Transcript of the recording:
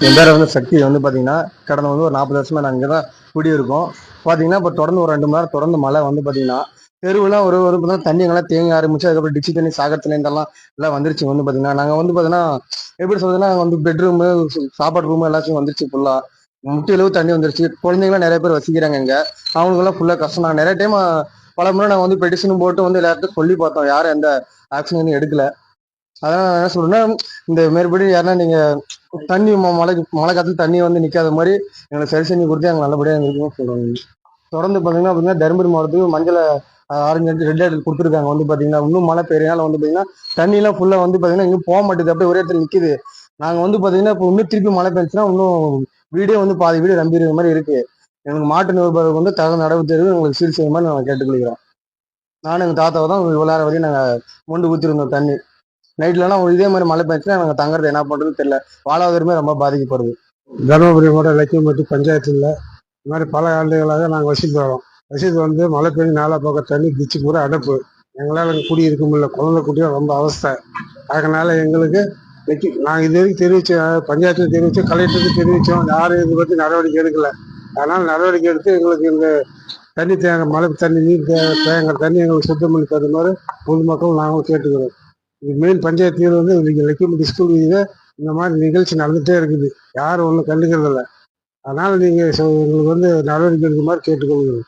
என் பேர் வந்து சக்தி வந்து பார்த்தீங்கன்னா கடந்த வந்து ஒரு 40 வருஷமா நாங்கள் இங்கே தான் குடியிருக்கோம். பார்த்தீங்கன்னா இப்போ தொடர்ந்து ஒரு 2 மணி நேரம் தொடர்ந்து மழை வந்து பார்த்தீங்கன்னா தெருவுலாம் ஒரு ஒரு பார்த்தா தண்ணி எங்கெல்லாம் தேங்க ஆரம்பிச்சு அதுக்கப்புறம் டிச்சி தண்ணி சாகர் தண்ணி இதெல்லாம் எல்லாம் வந்துருச்சு வந்து பார்த்தீங்கன்னா நாங்கள் வந்து பார்த்தீங்கன்னா எப்படி சொல்றதுன்னா வந்து பெட்ரூமு சாப்பாடு ரூமு எல்லாத்தையும் வந்துருச்சு ஃபுல்லாக முட்டியளவு தண்ணி வந்துருச்சு. குழந்தைங்களாம் நிறைய பேர் வசிக்கிறாங்க இங்கே. அவங்களுக்குலாம் ஃபுல்லாக கஷ்டம். நாங்கள் நிறைய டைம் பல முறை நாங்கள் வந்து பெட்டிஷனும் போட்டு வந்து எல்லார்ட்டும் சொல்லி பார்த்தோம். யாரும் எந்த ஆக்ஷனும் எடுக்கல. அதான் நான் என்ன சொல்றேன்னா இந்த மேற்படி யாருன்னா நீங்க தண்ணி மழை காலத்துல தண்ணி வந்து நிக்காத மாதிரி எங்களுக்கு சரி செஞ்சு கொடுத்து எங்களுக்கு நல்லபடியா இருக்குன்னு சொல்றாங்க. தொடர்ந்து பாத்தீங்கன்னா தருமபுரி மாவட்டத்துக்கு மஞ்சள் ஆரஞ்சு ரெட் அலர்ட் கொடுத்துருக்காங்க. வந்து பாத்தீங்கன்னா இன்னும் மழை பெய்யறனால வந்து பாத்தீங்கன்னா தண்ணி எல்லாம் ஃபுல்லா வந்து பாத்தீங்கன்னா இங்க போக மாட்டேது, அப்படியே ஒரே இடத்துல நிக்குது. நாங்க வந்து பாத்தீங்கன்னா இப்போ இன்னும் திருப்பி மழை பெஞ்சுன்னா இன்னும் வீடே வந்து பாதி வீடு நம்பிடுற மாதிரி இருக்கு. எங்களுக்கு மாட்டு நிர்வாகம் வந்து தகுந்த நடவடிக்கை எங்களுக்கு சீர் செய்ய மாதிரி நாங்கள் கேட்டுக்கொள்கிறோம். நானும் எங்க தாத்தாவை தான் இவ்வளவு நேரம் வரையும் நாங்க மொண்டு ஊத்திருந்தோம் தண்ணி. நைட்லலாம் இதே மாதிரி மழை பெஞ்சுன்னா நாங்கள் தங்குறது என்ன பண்றதுன்னு தெரியல. வாழ்வாதாரமே ரொம்ப பாதிக்கப்படுது. தருமபுரி மாவட்டம் லட்சுமி பஞ்சாயத்தில் இந்த மாதிரி பல ஆண்டுகளாக நாங்கள் வசித்து வரோம். வசித்து வந்து மழை பெஞ்சு நாலா பக்கம் தண்ணி பிச்சு பூரா அடைப்பு. எங்களால் அங்கே குடியிருக்க முடியல. குழந்தை குட்டியும் ரொம்ப அவஸ்தை. அதனால எங்களுக்கு நாங்கள் இது வரைக்கும் தெரிவித்தோம், பஞ்சாயத்தில் தெரிவித்தோம், கலெக்டருக்கு தெரிவித்தோம். யாரும் இதை பற்றி நடவடிக்கை எடுக்கல. அதனால் நடவடிக்கை எடுத்து எங்களுக்கு இந்த தண்ணி மழை தண்ணி நீர் தேங்குற தண்ணி எங்களுக்கு சுத்தம் பண்ணி தருமாறு பொதுமக்கள் நாங்களும் கேட்டுக்கிறோம். இது மெயின் பஞ்சாயத்து தீர்வு வந்து லட்சுமி ஸ்கூல் இது இந்த மாதிரி நிகழ்ச்சி நடந்துகிட்டே இருக்குது. யாரும் ஒன்றும் கண்டுக்கிறது இல்லை. அதனால் நீங்கள் எங்களுக்கு வந்து நடவடிக்கை எடுக்குமாறு கேட்டுக்கொள்கிறோம்.